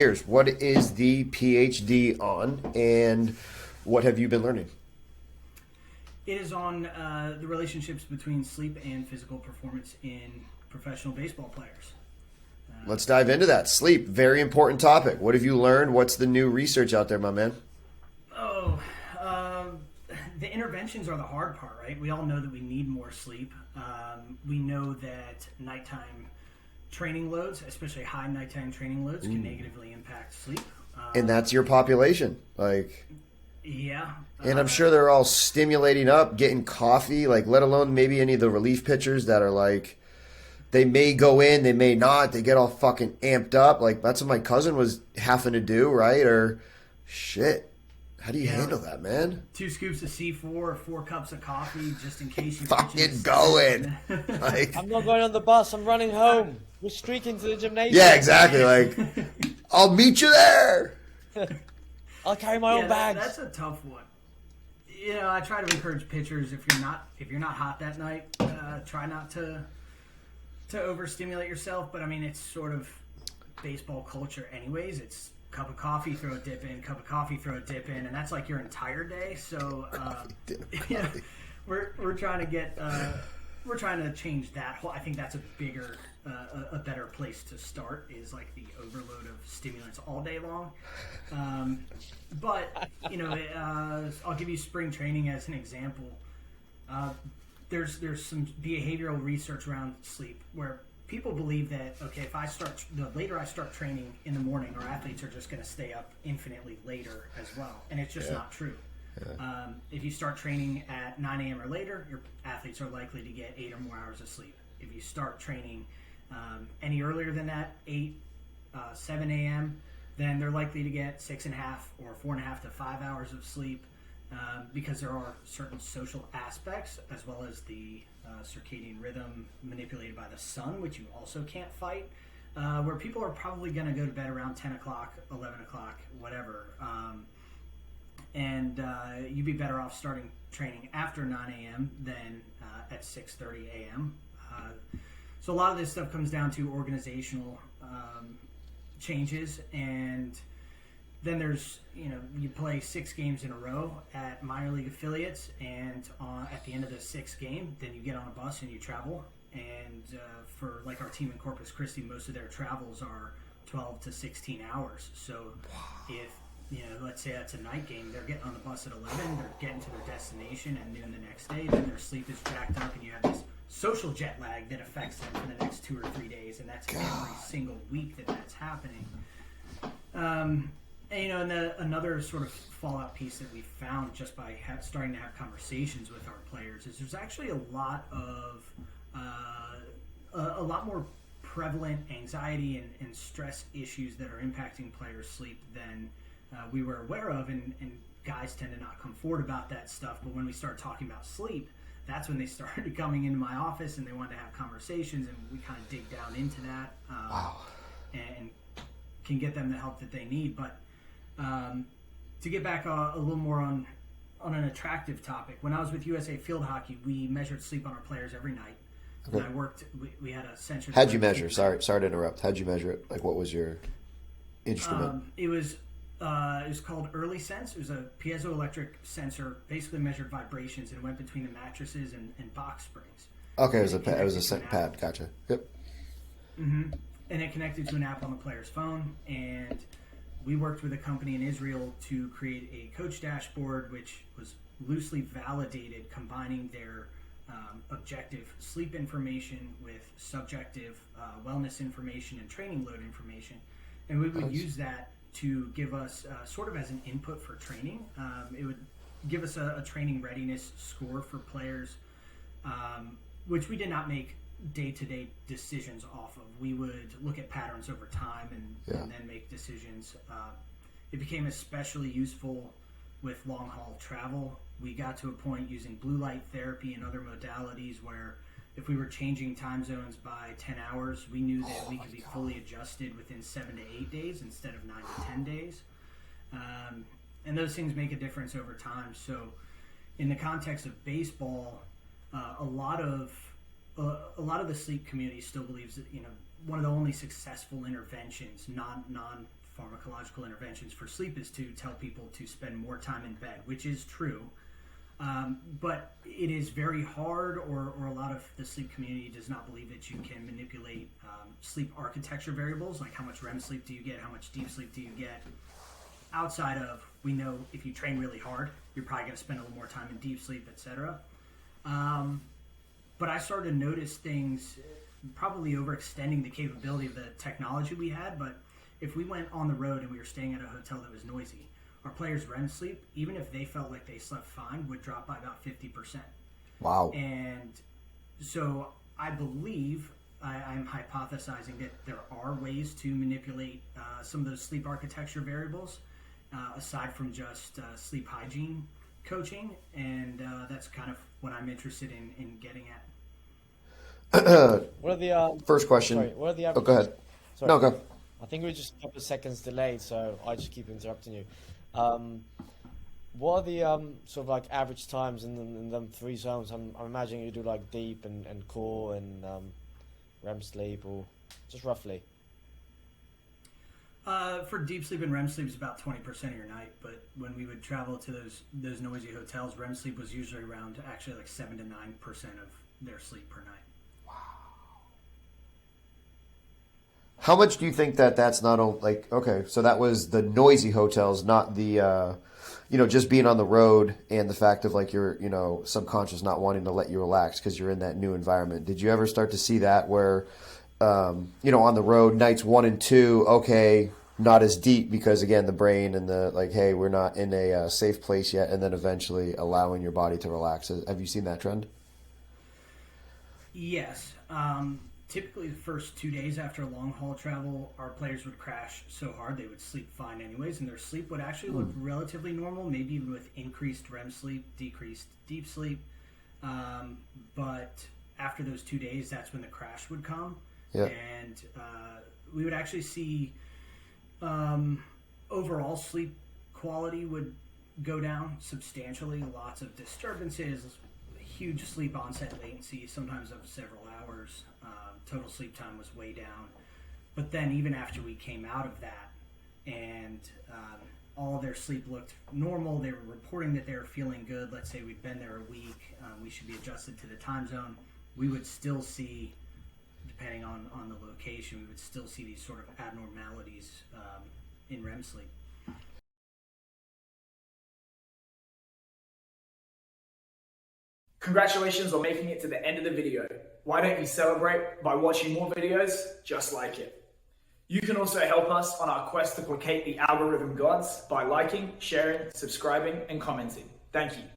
Here's what is the PhD on, and what have you been learning? It is on the relationships between sleep and physical performance in professional baseball players. Let's dive into that. Sleep, very important topic. What have you learned? What's the new research out there, my man? Oh, the interventions are the hard part, right? We all know that we need more sleep. We know that nighttime training loads, especially high nighttime training loads, can negatively impact sleep. And that's your population. Yeah. And I'm sure they're all stimulating up, getting coffee, let alone maybe any of the relief pitchers that are they may go in, they may not, they get all fucking amped up. That's what my cousin was having to do, right? Or shit. How do you handle that, man? 2 scoops of C4 or 4 cups of coffee just in case you fucking going. I'm not going on the bus, I'm running home. We're streaking to the gymnasium. Yeah, exactly. I'll meet you there. I'll carry my own bags. That's a tough one. I try to encourage pitchers if you're not hot that night, try not to overstimulate yourself. But I mean, it's sort of baseball culture, anyways. It's cup of coffee, throw a dip in. Cup of coffee, throw a dip in, and that's like your entire day. So we're trying to get we're trying to change that whole. I think that's a bigger. A better place to start is like the overload of stimulants all day long. But I'll give you spring training as an example. There's some behavioral research around sleep where people believe that, okay, the later I start training in the morning, our athletes are just going to stay up infinitely later as well. And it's just not true. Yeah. If you start training at 9 a.m. or later, your athletes are likely to get 8 or more hours of sleep. If you start training any earlier than that, 7 a.m., then they're likely to get 6.5 or 4.5 to 5 hours of sleep because there are certain social aspects as well as the circadian rhythm manipulated by the sun, which you also can't fight, where people are probably going to go to bed around 10 o'clock, 11 o'clock, whatever. And you'd be better off starting training after 9 a.m. than at 6:30 a.m. So a lot of this stuff comes down to organizational changes, and then there's, you play 6 games in a row at minor league affiliates, and at the end of the 6th game, then you get on a bus and you travel. And for our team in Corpus Christi, most of their travels are 12 to 16 hours. So if let's say that's a night game, they're getting on the bus at 11, they're getting to their destination at noon the next day, then their sleep is jacked up, and you have this social jet lag that affects them for the next 2 or 3 days, and that's every single week that's happening. Another sort of fallout piece that we found just by starting to have conversations with our players is there's actually a lot more prevalent anxiety and stress issues that are impacting players' sleep than we were aware of, and guys tend to not come forward about that stuff. But when we start talking about sleep, that's when they started coming into my office and they wanted to have conversations, and we kind of dig down into that and can get them the help that they need. But to get back a little more on an attractive topic, when I was with USA Field Hockey, we measured sleep on our players every night. Okay. And I worked. We had a sensor. How'd you measure? Sorry to interrupt. How'd you measure it? What was your instrument? It was called Early Sense. It was a piezoelectric sensor, basically measured vibrations, and it went between the mattresses and box springs. Okay, it was a pad. Gotcha. Yep. Mm-hmm. And it connected to an app on the player's phone, and we worked with a company in Israel to create a coach dashboard, which was loosely validated, combining their objective sleep information with subjective wellness information and training load information, and we would use that to give us sort of as an input for training. It would give us a training readiness score for players, which we did not make day-to-day decisions off of. We would look at patterns over time and then make decisions. It became especially useful with long-haul travel. We got to a point using blue light therapy and other modalities where if we were changing time zones by 10 hours, we knew that we could be fully adjusted within 7 to 8 days instead of 9 to 10 days. And those things make a difference over time. So in the context of baseball, a lot of the sleep community still believes that, one of the only successful interventions, non pharmacological interventions for sleep is to tell people to spend more time in bed, which is true. But it is very hard, or a lot of the sleep community does not believe that you can manipulate sleep architecture variables, like how much REM sleep do you get, how much deep sleep do you get, outside of, we know if you train really hard, you're probably going to spend a little more time in deep sleep, etc. But I started to notice things, probably overextending the capability of the technology we had, but if we went on the road and we were staying at a hotel that was noisy, our players' REM sleep, even if they felt like they slept fine, would drop by about 50%. Wow. And so I believe, I'm hypothesizing that there are ways to manipulate some of those sleep architecture variables, aside from just sleep hygiene coaching, and that's kind of what I'm interested in getting at. What are the First question. Sorry, what are the Oh, average? go ahead. Sorry. No, go. I think we're just a couple of seconds delayed, so I just keep interrupting you. What are the sort of like average times in them three zones? I'm imagining you do like deep and core and REM sleep, or just roughly. For deep sleep and REM sleep is about 20% of your night, but when we would travel to those noisy hotels, REM sleep was usually around actually like 7 to 9% of their sleep per night. How much do you think that's not only like, okay, so that was the noisy hotels, not the, just being on the road and the fact of like your, subconscious not wanting to let you relax because you're in that new environment. Did you ever start to see that where, on the road, nights 1 and 2, okay, not as deep because again, the brain and the like, hey, we're not in a safe place yet, and then eventually allowing your body to relax. Have you seen that trend? Yes. Typically the first 2 days after long haul travel, our players would crash so hard they would sleep fine anyways, and their sleep would actually look relatively normal, maybe with increased REM sleep, decreased deep sleep. But after those 2 days, that's when the crash would come. Yeah. And we would actually see overall sleep quality would go down substantially, lots of disturbances, huge sleep onset latency, sometimes of several hours. Total sleep time was way down. But then even after we came out of that and all of their sleep looked normal, they were reporting that they were feeling good. Let's say we'd been there a week, we should be adjusted to the time zone. We would still see, depending on the location, we would still see these sort of abnormalities in REM sleep. Congratulations on making it to the end of the video. Why don't you celebrate by watching more videos just like it? You can also help us on our quest to placate the algorithm gods by liking, sharing, subscribing, and commenting. Thank you.